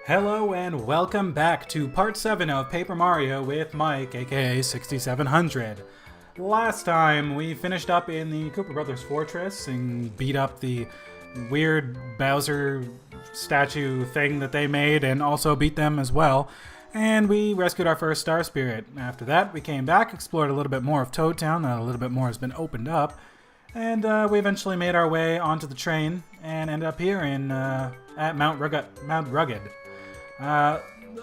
Hello and welcome back to part 7 of Paper Mario with Mike, aka 6700. Last time we finished up in the Koopa Brothers Fortress and beat up the weird Bowser statue thing that they made and also beat them as well. And we rescued our first Star Spirit. After that, we came back, explored a little bit more of Toad Town, a little bit more has been opened up. And we eventually made our way onto the train and ended up here in at Mount Rugged.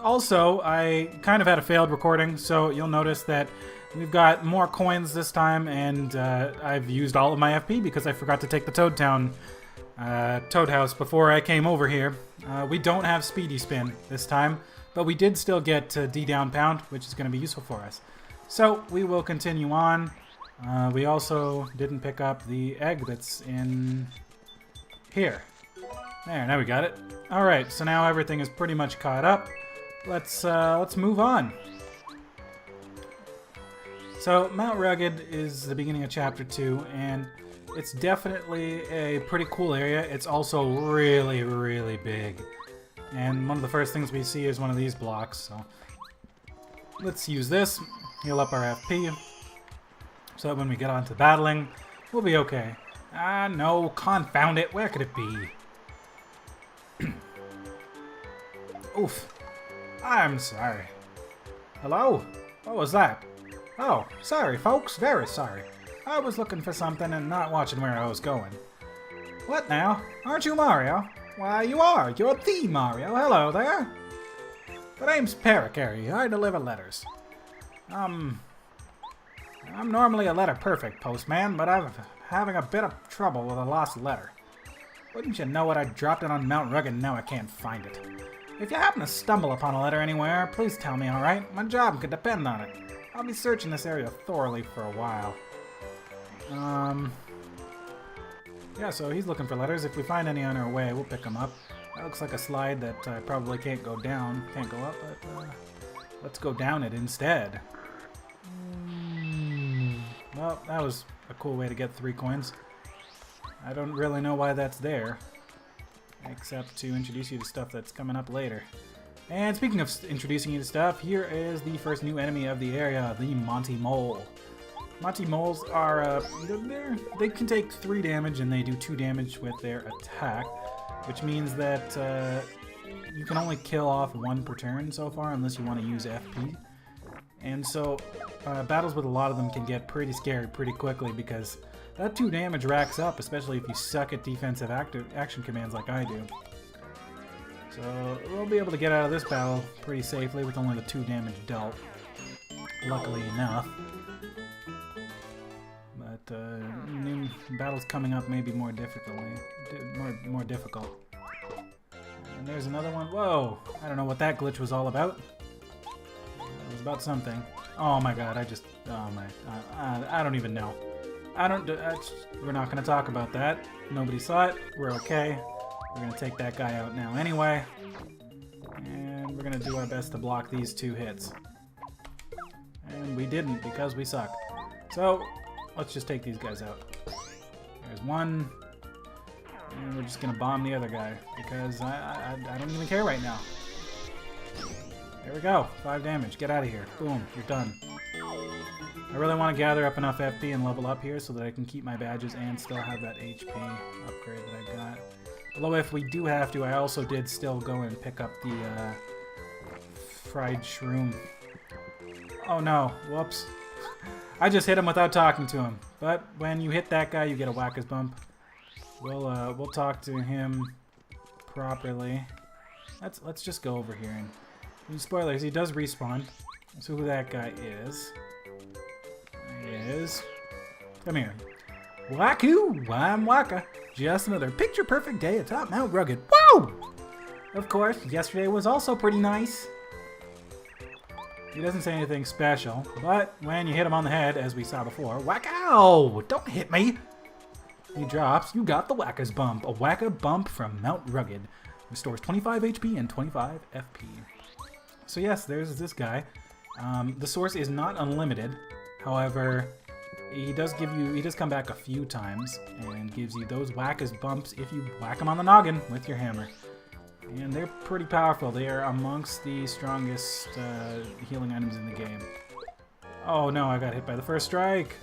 Also, I kind of had a failed recording, so you'll notice that we've got more coins this time, and I've used all of my FP because I forgot to take the Toad House before I came over here. We don't have Speedy Spin this time, but we did still get D down pound, which is going to be useful for us. So we will continue on. We also didn't pick up the egg that's in here. There, now we got it. Alright, so now everything is pretty much caught up. Let's move on. So, Mount Rugged is the beginning of Chapter 2, and it's definitely a pretty cool area. It's also really, really big. And one of the first things we see is one of these blocks, so let's use this, heal up our FP, so that when we get on to battling, we'll be okay. Ah, no, confound it, where could it be? Oof. I'm sorry. Hello? What was that? Oh, sorry folks, very sorry. I was looking for something and not watching where I was going. What now? Aren't you Mario? Why, you are. You're the Mario. Hello there. The name's Parakarry. I deliver letters. I'm normally a letter perfect postman, but I'm having a bit of trouble with a lost letter. Wouldn't you know it, I dropped it on Mount Rugged and now I can't find it. If you happen to stumble upon a letter anywhere, please tell me, alright? My job could depend on it. I'll be searching this area thoroughly for a while. Yeah, so he's looking for letters. If we find any on our way, we'll pick them up. That looks like a slide that I probably can't go down. Can't go up, but let's go down it instead. Well, that was a cool way to get 3 coins. I don't really know why that's there, except to introduce you to stuff that's coming up later. And speaking of introducing you to stuff, here is the first new enemy of the area, the Monty Mole. Monty Moles are, they can take 3 damage and they do 2 damage with their attack, which means that you can only kill off 1 per turn so far unless you want to use FP. And so battles with a lot of them can get pretty scary pretty quickly because that 2 damage racks up, especially if you suck at defensive action commands like I do. So we'll be able to get out of this battle pretty safely with only the 2 damage dealt, luckily enough. But new battles coming up may be more difficult. And there's another one. Whoa! I don't know what that glitch was all about. It was about something. Oh my god! I don't even know. We're not going to talk about that. Nobody saw it. We're okay. We're going to take that guy out now anyway. And we're going to do our best to block these 2 hits. And we didn't because we suck. So, let's just take these guys out. There's one. And we're just going to bomb the other guy because I don't even care right now. There we go. 5 damage. Get out of here. Boom. You're done. I really want to gather up enough FP and level up here so that I can keep my badges and still have that HP upgrade that I got. Although if we do have to, I also did still go and pick up the fried shroom. Oh no, whoops. I just hit him without talking to him. But when you hit that guy, you get a whack-as bump. We'll talk to him properly. Let's just go over here and spoilers, he does respawn. Let's see who that guy is. Come here. Wacoo! I'm Waka. Just another picture-perfect day atop Mount Rugged. Whoa! Of course, yesterday was also pretty nice. He doesn't say anything special, but when you hit him on the head, as we saw before, whack-ow! Don't hit me! He drops, you got the Wacka's Bump. A Wacka Bump from Mount Rugged. Restores 25 HP and 25 FP. So yes, there's this guy. The source is not unlimited. However, he does come back a few times and gives you those Wacka's bumps if you whack him on the noggin with your hammer. And they're pretty powerful. They are amongst the strongest healing items in the game. Oh no, I got hit by the first strike.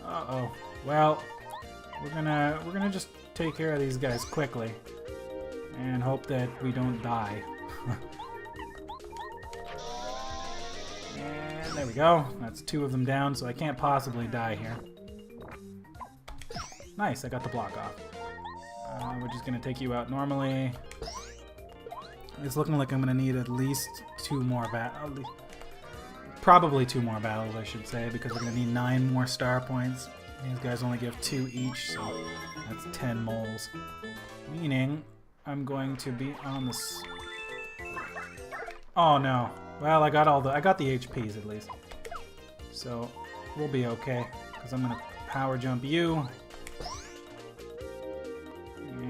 Uh-oh. Well, we're gonna just take care of these guys quickly and hope that we don't die. And there we go. That's 2 of them down, so I can't possibly die here. Nice, I got the block off. We're just gonna take you out normally. It's looking like I'm gonna need at least 2 more battles. Probably 2 more battles, I should say, because we're gonna need 9 more star points. These guys only give 2 each, so that's 10 moles. Meaning, I'm going to be on this. Oh no. Well, I got the HPs at least, so we'll be okay. Because I'm gonna power jump you.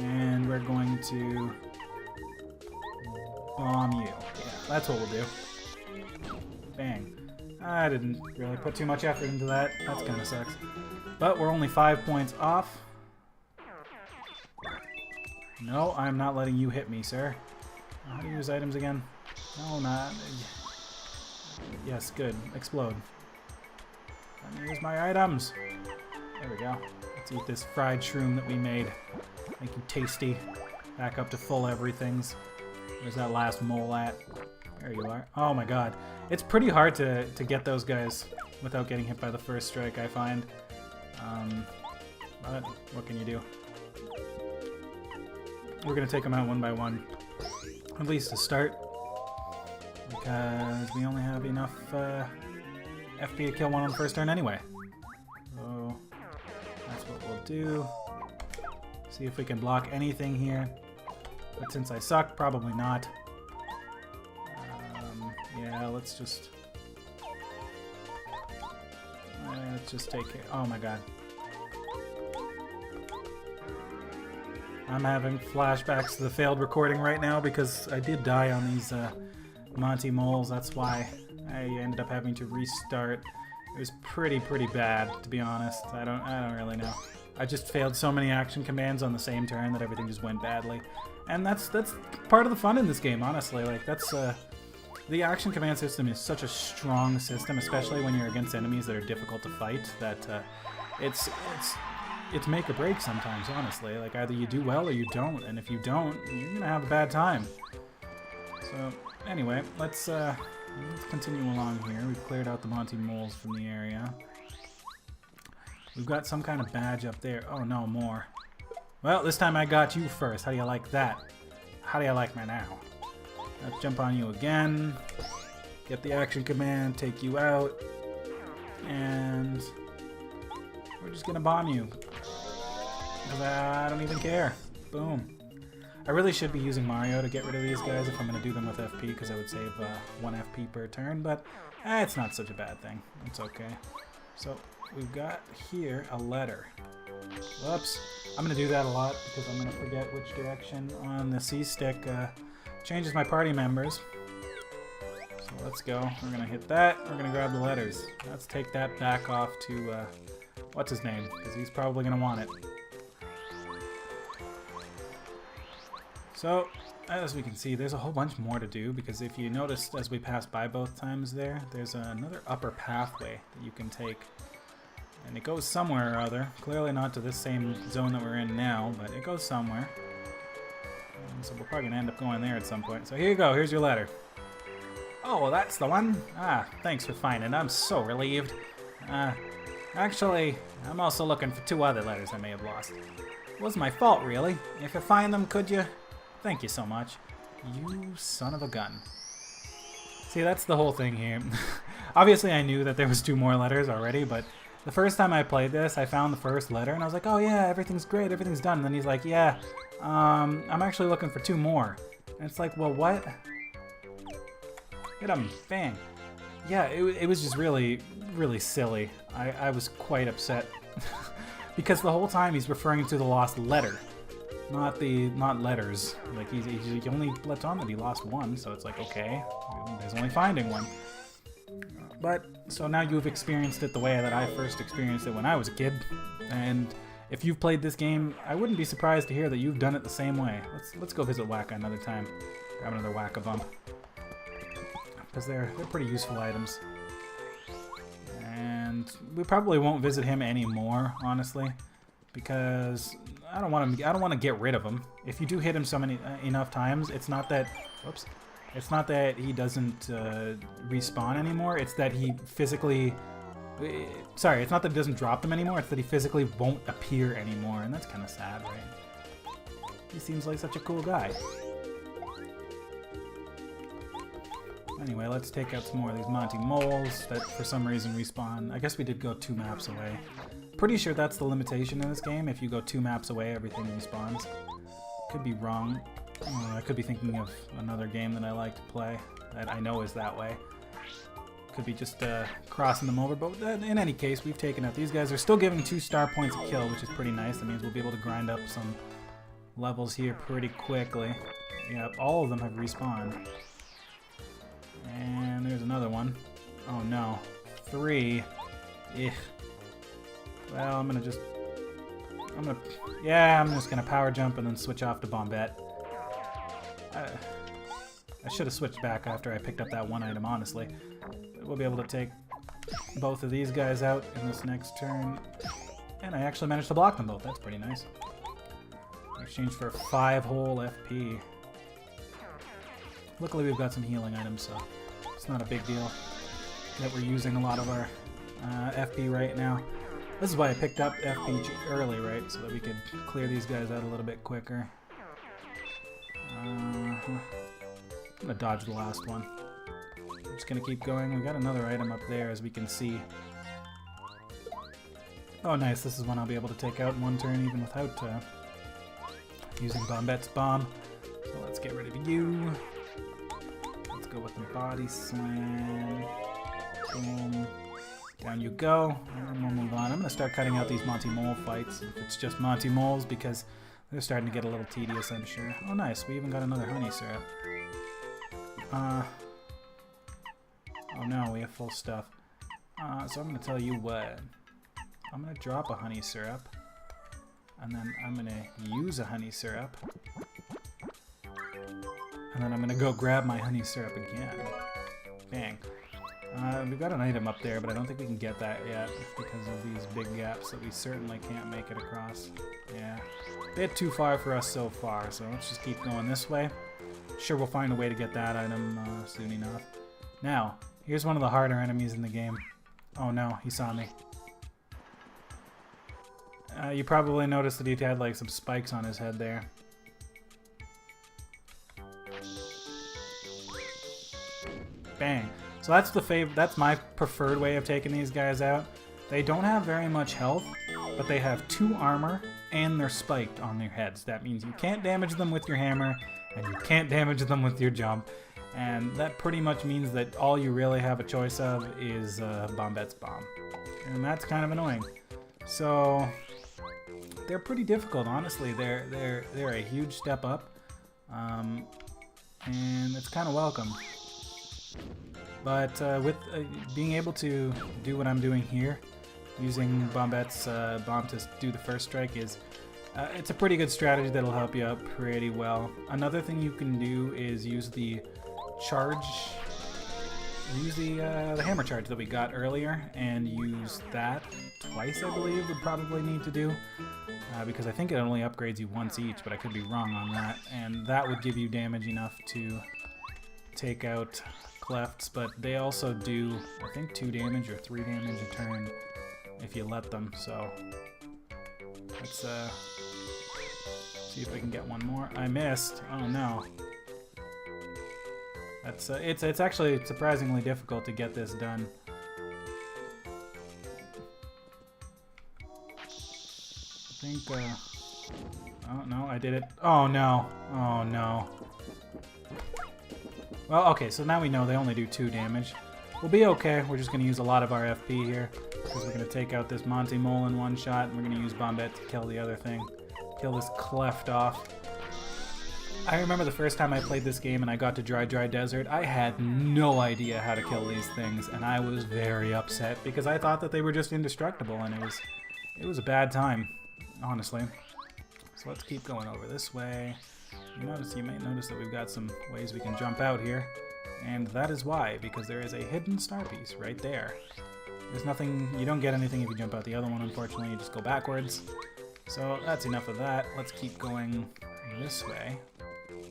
And we're going to bomb you. Yeah, that's what we'll do. Bang. I didn't really put too much effort into that. That kind of sucks. But we're only 5 points off. No, I'm not letting you hit me, sir. How do you use items again? No, not. Yes, good. Explode. Let me use my items. There we go. Let's eat this fried shroom that we made. Make you tasty. Back up to full everythings. Where's that last mole at? There you are. Oh my god. It's pretty hard to get those guys without getting hit by the first strike, I find. But what can you do? We're going to take them out one by one. At least to start. Because we only have enough FP to kill one on the first turn anyway. So that's what we'll do. See if we can block anything here. But since I suck, probably not. Yeah, let's just take care. Oh my god. I'm having flashbacks to the failed recording right now because I did die on these Monty moles. That's why I ended up having to restart. It was pretty bad, to be honest. I don't really know. I just failed so many action commands on the same turn that everything just went badly. And that's part of the fun in this game, honestly. Like that's the action command system is such a strong system, especially when you're against enemies that are difficult to fight, that it's make or break sometimes, honestly. Like either you do well or you don't, and if you don't, you're gonna have a bad time. So anyway, let's continue along here. We've cleared out the Monty moles from the area. We've got some kind of badge up there. Oh no, more. Well, this time I got you first. How do you like that? How do you like me now? Let's jump on you again. Get the action command, take you out. And we're just gonna bomb you. Because I don't even care. Boom. I really should be using Mario to get rid of these guys if I'm gonna do them with FP, because I would save 1 FP per turn, but it's not such a bad thing. It's okay. So we've got here a letter. Whoops. I'm going to do that a lot because I'm going to forget which direction on the C-stick changes my party members. So let's go. We're going to hit that. We're going to grab the letters. Let's take that back off to, what's his name? Because he's probably going to want it. So, as we can see, there's a whole bunch more to do, because if you noticed as we passed by both times there's another upper pathway that you can take. And it goes somewhere or other. Clearly not to this same zone that we're in now, but it goes somewhere. And so we're probably going to end up going there at some point. So here you go. Here's your letter. Oh, well, that's the one? Ah, thanks for finding it. I'm so relieved. Actually, I'm also looking for 2 other letters I may have lost. It wasn't my fault, really. If you find them, could you? Thank you so much. You son of a gun. See, that's the whole thing here. Obviously, I knew that there was 2 more letters already, but the first time I played this, I found the first letter, and I was like, oh yeah, everything's great, everything's done. And then he's like, yeah, I'm actually looking for 2 more. And it's like, well, what? Hit him. Bang. Yeah, it was just really silly. I was quite upset. Because the whole time he's referring to the lost letter. Not letters. Like, he only lets on that he lost 1, so it's like, okay, there's only finding 1. But, so now you've experienced it the way that I first experienced it when I was a kid, and if you've played this game, I wouldn't be surprised to hear that you've done it the same way. Let's go visit Wacka another time. Grab another Whack-a-Bump. Because they're pretty useful items. And we probably won't visit him anymore, honestly, because I don't want to get rid of him. If you do hit him so many enough times, it's not that it's not that he doesn't respawn anymore. It's that he physically sorry, it's not that he doesn't drop them anymore. It's that he physically won't appear anymore, and that's kind of sad, right? He seems like such a cool guy. Anyway, let's take out some more of these Monty Moles that for some reason respawn. I guess we did go 2 maps away. Pretty sure that's the limitation in this game. If you go 2 maps away, everything respawns. Could be wrong. I could be thinking of another game that I like to play that I know is that way. Could be just crossing them over, but in any case, we've taken out. These guys are still giving 2 star points a kill, which is pretty nice. That means we'll be able to grind up some levels here pretty quickly. Yep, all of them have respawned. And there's another one. Oh no. 3. Ugh. Well, I'm just gonna power jump and then switch off to Bombette. I should have switched back after I picked up that one item, honestly. But we'll be able to take both of these guys out in this next turn. And I actually managed to block them both. That's pretty nice. In exchange for 5 whole FP. Luckily we've got some healing items, so it's not a big deal that we're using a lot of our FP right now. This is why I picked up FP early, right? So that we could clear these guys out a little bit quicker. I'm gonna dodge the last one. I'm just gonna keep going. We got another item up there, as we can see. Oh nice, this is one I'll be able to take out in 1 turn even without using Bombette's bomb. So let's get rid of you. Let's go with the body slam. Boom. Down you go. And we'll move on. I'm going to start cutting out these Monty Mole fights, if it's just Monty Moles, because they're starting to get a little tedious, I'm sure. Oh nice, we even got another honey syrup. Oh no, we have full stuff. So I'm going to tell you what. I'm going to drop a honey syrup. And then I'm going to use a honey syrup. And then I'm going to go grab my honey syrup again. Bang. We've got an item up there, but I don't think we can get that yet because of these big gaps that we certainly can't make it across. Yeah. A bit too far for us so far, so let's just keep going this way. Sure, we'll find a way to get that item soon enough. Now, here's one of the harder enemies in the game. Oh no, he saw me. You probably noticed that he had like some spikes on his head there. Bang. So that's my preferred way of taking these guys out. They don't have very much health, but they have 2 armor and they're spiked on their heads. That means you can't damage them with your hammer and you can't damage them with your jump. And that pretty much means that all you really have a choice of is Bombette's bomb. And that's kind of annoying. So they're pretty difficult, honestly. They're a huge step up. And it's kind of welcome. But with being able to do what I'm doing here, using Bombette's bomb to do the first strike is, it's a pretty good strategy that'll help you out pretty well. Another thing you can do is use the charge, use the hammer charge that we got earlier, and use that twice, I believe, would probably need to do. Because I think it only upgrades you once each, but I could be wrong on that. And that would give you damage enough to take out Clefts, but they also do, I think, 2 damage or 3 damage a turn if you let them, so let's see if we can get one more. I missed. Oh no. That's it's actually surprisingly difficult to get this done. I think oh no, I did it. Oh no. Oh no. Well, okay, so now we know they only do 2 damage. We'll be okay. We're just going to use a lot of our FP here, because we're going to take out this Monty Mole in 1 shot, and we're going to use Bombette to kill the other thing. Kill this Cleft off. I remember the first time I played this game and I got to Dry Desert, I had no idea how to kill these things, and I was very upset, because I thought that they were just indestructible, and it was a bad time. honestly. So let's keep going over this way. You may notice that we've got some ways we can jump out here. And that is why, because there is a hidden star piece right there. There's nothing, you don't get anything if you jump out the other one, unfortunately, you just go backwards. So that's enough of that. Let's keep going this way.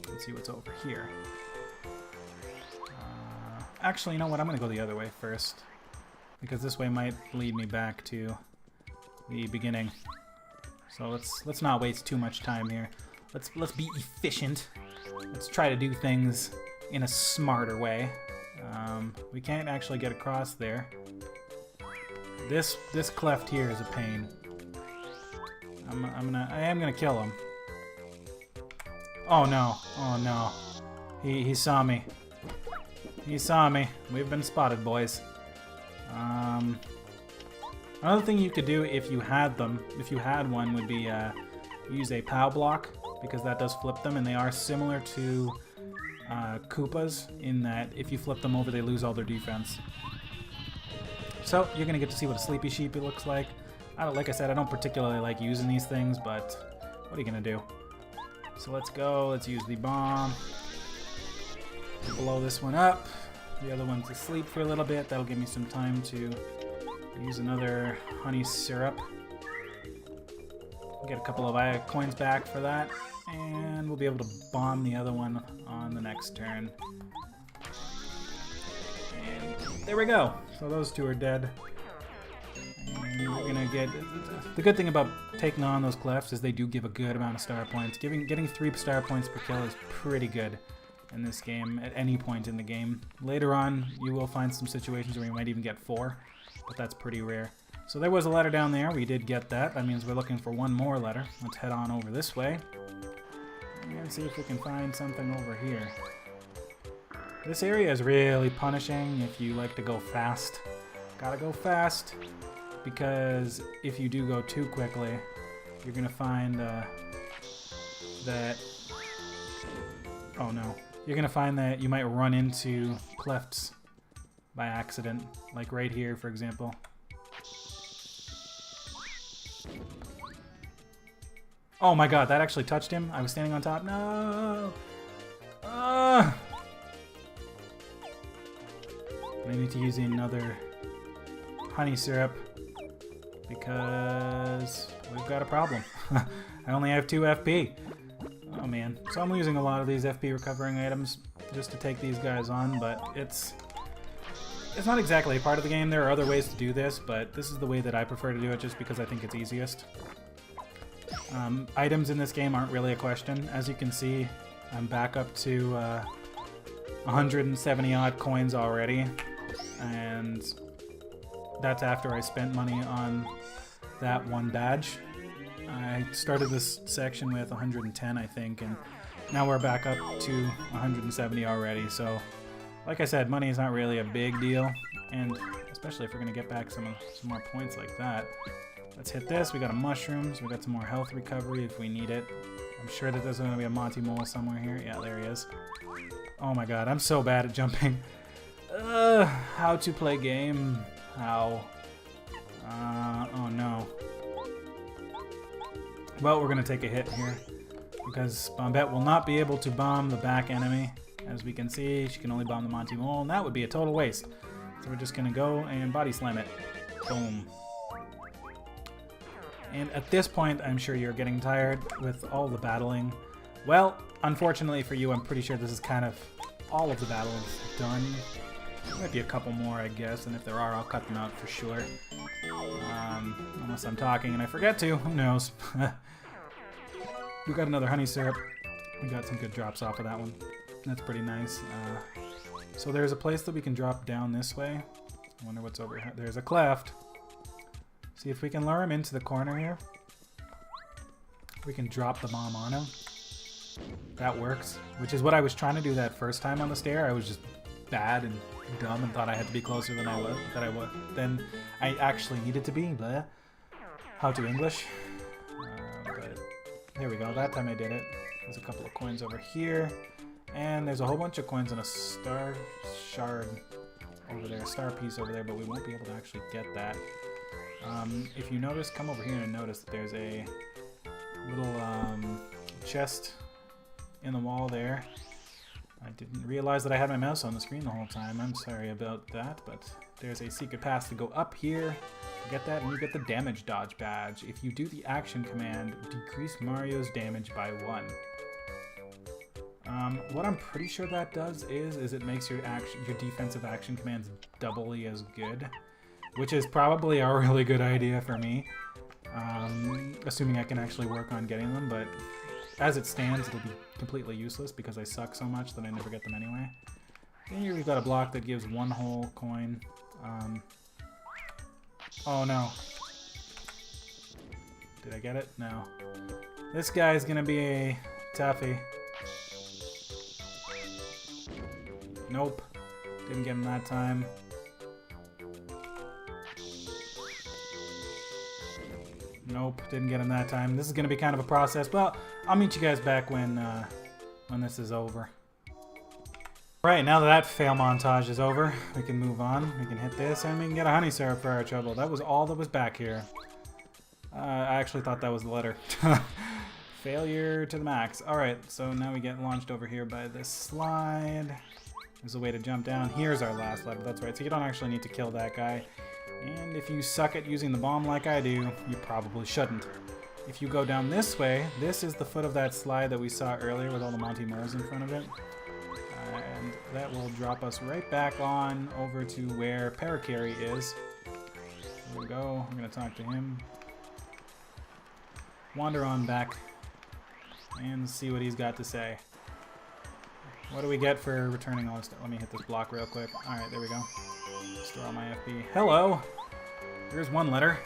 Let's see what's over here. Actually, you know what, I'm gonna go the other way first. Because this way might lead me back to the beginning. So let's not waste too much time here. Let's be efficient. Let's try to do things in a smarter way. We can't actually get across there. This cleft here is a pain. I am gonna kill him. Oh no! Oh no! He saw me. He saw me. We've been spotted, boys. Another thing you could do if you had one, would be use a POW block, because that does flip them, and they are similar to Koopas in that if you flip them over, they lose all their defense. So you're gonna get to see what a sleepy sheepy looks like. Like I said, I don't particularly like using these things, but what are you gonna do? So let's go. Let's use the bomb. Blow this one up. The other one's asleep for a little bit. That'll give me some time to use another honey syrup. Get a couple of coins back for that, and we'll be able to bomb the other one on the next turn. And there we go. So those two are dead. And we're gonna get... The good thing about taking on those clefts is they do give a good amount of star points. Getting 3 star points per kill is pretty good in this game, at any point in the game. Later on, you will find some situations where you might even get 4, but that's pretty rare. So there was a letter down there. We did get that. That means we're looking for one more letter. Let's head on over this way and see if we can find something over here. This area is really punishing if you like to go fast. Gotta go fast, because if you do go too quickly, you're gonna find that... Oh no. You're gonna find that you might run into clefts by accident, like right here, for example. Oh my god, that actually touched him. I was standing on top. No! I need to use another honey syrup because we've got a problem. I only have 2 FP. Oh man. So I'm using a lot of these FP recovering items just to take these guys on, but it's not exactly a part of the game. There are other ways to do this, but this is the way that I prefer to do it just because I think it's easiest. Items in this game aren't really a question. As you can see, I'm back up to 170 odd coins already, and that's after I spent money on that one badge. I started this section with 110, I think, and now we're back up to 170 already. So, like I said, money is not really a big deal, and especially if we're going to get back some more points like that. Let's hit this. We got a mushrooms. We got some more health recovery if we need it. I'm sure that there's going to be a Monty Mole somewhere here. Yeah, there he is. Oh my god, I'm so bad at jumping. How to play game? How? Oh no. Well, we're going to take a hit here, because Bombette will not be able to bomb the back enemy. As we can see, she can only bomb the Monty Mole, and that would be a total waste. So we're just going to go and body slam it. Boom. And at this point, I'm sure you're getting tired with all the battling. Well, unfortunately for you, I'm pretty sure this is kind of all of the battles done. There might be a couple more, I guess, and if there are, I'll cut them out for sure. Unless I'm talking and I forget to, who knows. We got another honey syrup. We got some good drops off of that one. That's pretty nice. So there's a place that we can drop down this way. I wonder what's over here. There's a cleft. See if we can lure him into the corner here. We can drop the bomb on him. That works. Which is what I was trying to do that first time on the stair. I was just bad and dumb and thought I had to be closer than than I actually needed to be. Blah. How to English. But there we go. That time I did it. There's a couple of coins over here. And there's a whole bunch of coins and a star shard over there. A star piece over there, but we won't be able to actually get that. If you notice, come over here and notice that there's a little chest in the wall there. I didn't realize that I had my mouse on the screen the whole time. I'm sorry about that, but there's a secret path to go up here. Get that, and you get the damage dodge badge. If you do the action command, decrease Mario's damage by 1. What I'm pretty sure that does is it makes your defensive action commands doubly as good, which is probably a really good idea for me, assuming I can actually work on getting them, but as it stands, it'll be completely useless because I suck so much that I never get them anyway. Then here we've got a block that gives 1 whole coin. Oh no. Did I get it? No. This guy's gonna be a toughie. Nope. Didn't get him that time. Nope, didn't get him that time. This is gonna be kind of a process. Well, I'll meet you guys back when this is over. Right, now that that fail montage is over, we can move on. We can hit this, and we can get a honey syrup for our trouble. That was all that was back here. I actually thought that was the letter. Failure to the max. Alright, so now we get launched over here by this slide. There's a way to jump down. Here's our last level, that's right. So you don't actually need to kill that guy. And if you suck at using the bomb like I do, you probably shouldn't. If you go down this way, this is the foot of that slide that we saw earlier with all the Monty Moors in front of it. And that will drop us right back on over to where Parakarry is. Here we go. We're going to talk to him. Wander on back and see what he's got to say. What do we get for returning all this stuff? Let me hit this block real quick. Alright, there we go. Store all my FB. Hello! Here's one letter.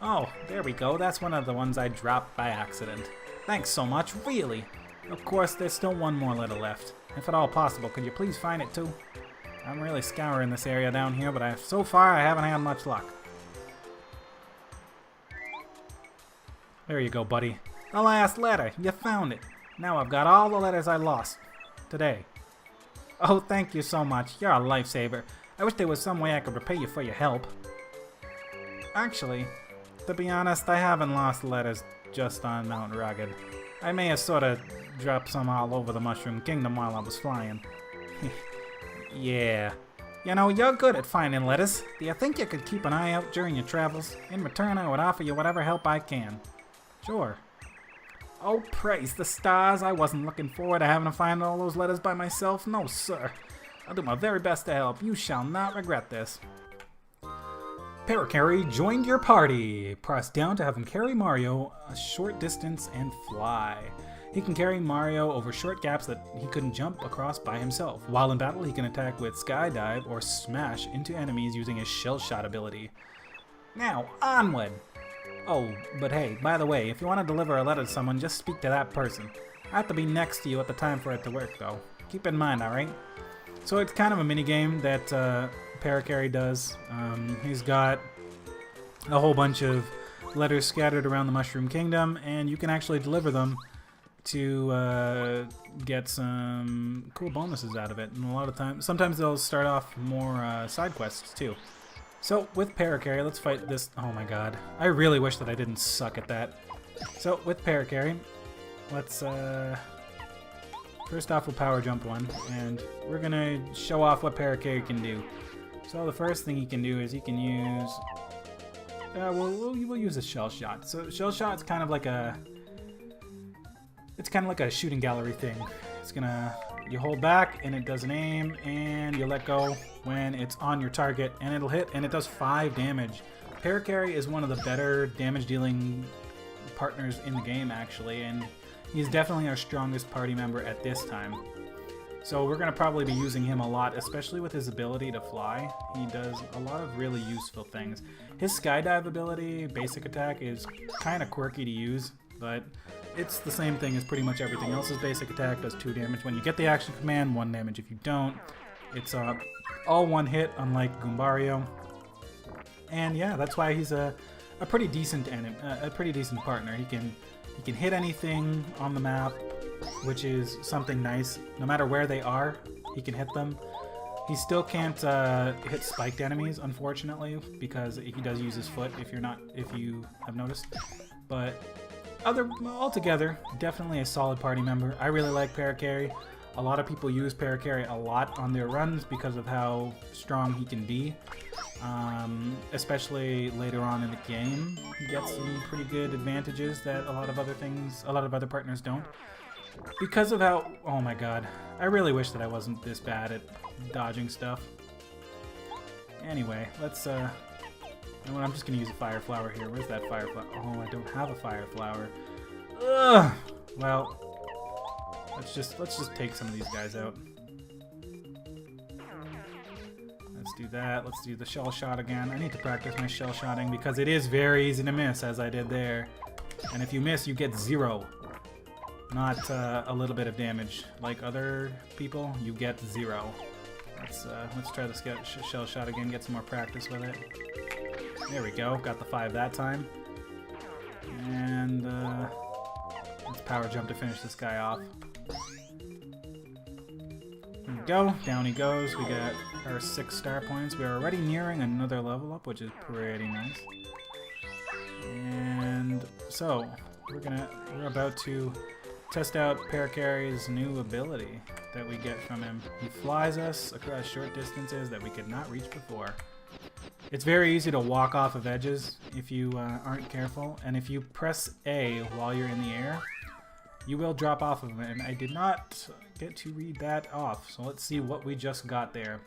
Oh, there we go. That's one of the ones I dropped by accident. Thanks so much, really. Of course, there's still one more letter left. If at all possible, could you please find it too? I'm really scouring this area down here, but so far I haven't had much luck. There you go, buddy. The last letter. You found it. Now I've got all the letters I lost today. Oh, thank you so much. You're a lifesaver. I wish there was some way I could repay you for your help. Actually, to be honest, I haven't lost letters just on Mount Rugged. I may have sort of dropped some all over the Mushroom Kingdom while I was flying. Yeah. You know, you're good at finding letters. Do you think you could keep an eye out during your travels? In return, I would offer you whatever help I can. Sure. Oh, praise the stars. I wasn't looking forward to having to find all those letters by myself. No, sir. I'll do my very best to help. You shall not regret this. Parakarry joined your party. Press down to have him carry Mario a short distance and fly. He can carry Mario over short gaps that he couldn't jump across by himself. While in battle, he can attack with Skydive or smash into enemies using his Shell Shot ability. Now, onward! Oh, but hey, by the way, if you want to deliver a letter to someone, just speak to that person. I have to be next to you at the time for it to work, though. Keep in mind, alright? So it's kind of a minigame that Parakarry does. He's got a whole bunch of letters scattered around the Mushroom Kingdom, and you can actually deliver them to get some cool bonuses out of it. And a lot of times, sometimes they'll start off more side quests too. So with Parakarry, let's fight this. Oh my god, I really wish that I didn't suck at that. So with Parakarry, let's first off we'll power jump one, and we're gonna show off what Parakarry can do. So the first thing he can do is he can use we'll use a Shell Shot. So Shell Shot's kind of like a shooting gallery thing. It's gonna, you hold back and it does an aim, and you let go when it's on your target and it'll hit, and it does 5 damage. Parakarry is one of the better damage dealing partners in the game actually, and he's definitely our strongest party member at this time. So we're gonna probably be using him a lot, especially with his ability to fly. He does a lot of really useful things. His Skydive ability, basic attack, is kind of quirky to use, but it's the same thing as pretty much everything else. His basic attack does 2 damage when you get the action command, 1 damage if you don't. It's all one hit, unlike Goombario. And yeah, that's why he's a pretty decent partner. He can hit anything on the map, which is something nice. No matter where they are, he can hit them. He still can't hit spiked enemies, unfortunately, because he does use his foot. If you have noticed, but altogether, definitely a solid party member. I really like Parakarry. A lot of people use Parakarry a lot on their runs because of how strong he can be. Especially later on in the game, he gets some pretty good advantages that a lot of other partners don't. Because of how, oh my god, I really wish that I wasn't this bad at dodging stuff. Anyway, let's, you know what, I'm just gonna use a fire flower here. Where's that fire flower? Oh, I don't have a fire flower. Ugh! Well, let's just take some of these guys out. Let's do that. Let's do the shell shot again. I need to practice my shell shotting because it is very easy to miss, as I did there. And if you miss, you get 0. Not a little bit of damage. Like other people, you get 0. Let's try this shell shot again, get some more practice with it. There we go, got the 5 that time. And let's power jump to finish this guy off. There we go, down he goes. We got our 6 star points. We're already nearing another level up, which is pretty nice. And so, we're about to test out Parakarry's new ability that we get from him. He flies us across short distances that we could not reach before. It's very easy to walk off of edges if you aren't careful, and if you press A while you're in the air, you will drop off of him, and I did not get to read that off, so let's see what we just got there.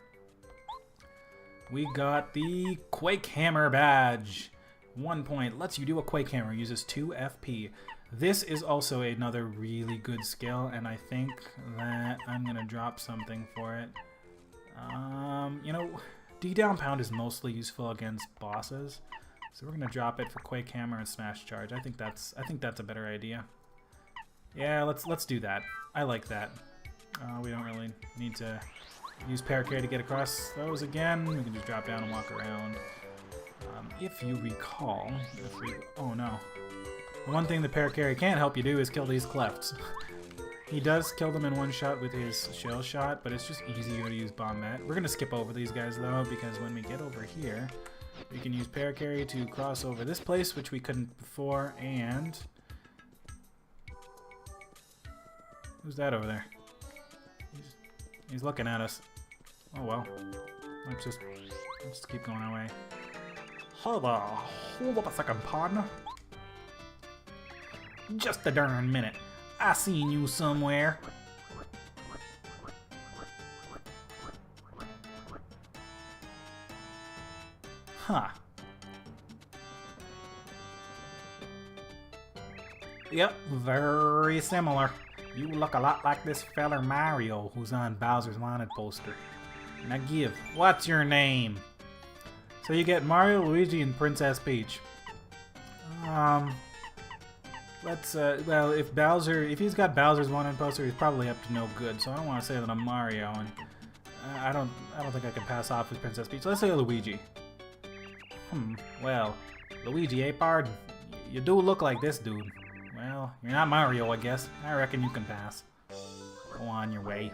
We got the Quake Hammer badge. 1 point, lets you do a Quake Hammer, uses 2 FP. This is also another really good skill, and I think that I'm gonna drop something for it. You know, D-down pound is mostly useful against bosses, so we're gonna drop it for Quake Hammer and Smash Charge. I think that's a better idea. Yeah, let's do that. I like that. We don't really need to use Parakarry to get across those again. We can just drop down and walk around. If you recall, oh no. The one thing the Parakarry can't help you do is kill these clefts. He does kill them in one shot with his shell shot, but it's just easier to use Bombette. We're gonna skip over these guys though, because when we get over here, we can use Parakarry to cross over this place, which we couldn't before, and... Who's that over there? He's looking at us. Oh well. Let's just keep going our way. Hold up a second, partner. Just a darn minute. I seen you somewhere. Huh. Yep, very similar. You look a lot like this feller Mario who's on Bowser's Wanted poster. Now give, what's your name? So you get Mario, Luigi, and Princess Peach. Well, if he's got Bowser's Wanted poster, he's probably up to no good, so I don't want to say that I'm Mario, and I don't think I can pass off with Princess Peach. Let's say Luigi. Well, Luigi, pard? You do look like this dude. Well, you're not Mario, I guess. I reckon you can pass. Go on your way.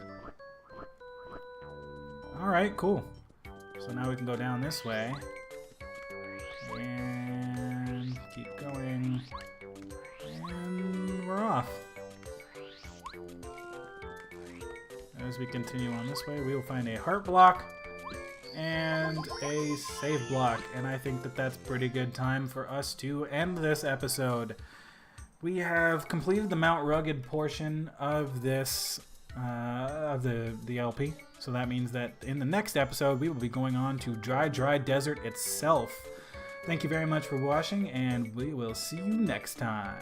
Alright, cool. So now we can go down this way. And keep going. And we're off. As we continue on this way, we will find a heart block and a save block. And I think that that's pretty good time for us to end this episode. We have completed the Mount Rugged portion of this, of the LP. So that means that in the next episode, we will be going on to Dry Desert itself. Thank you very much for watching, and we will see you next time.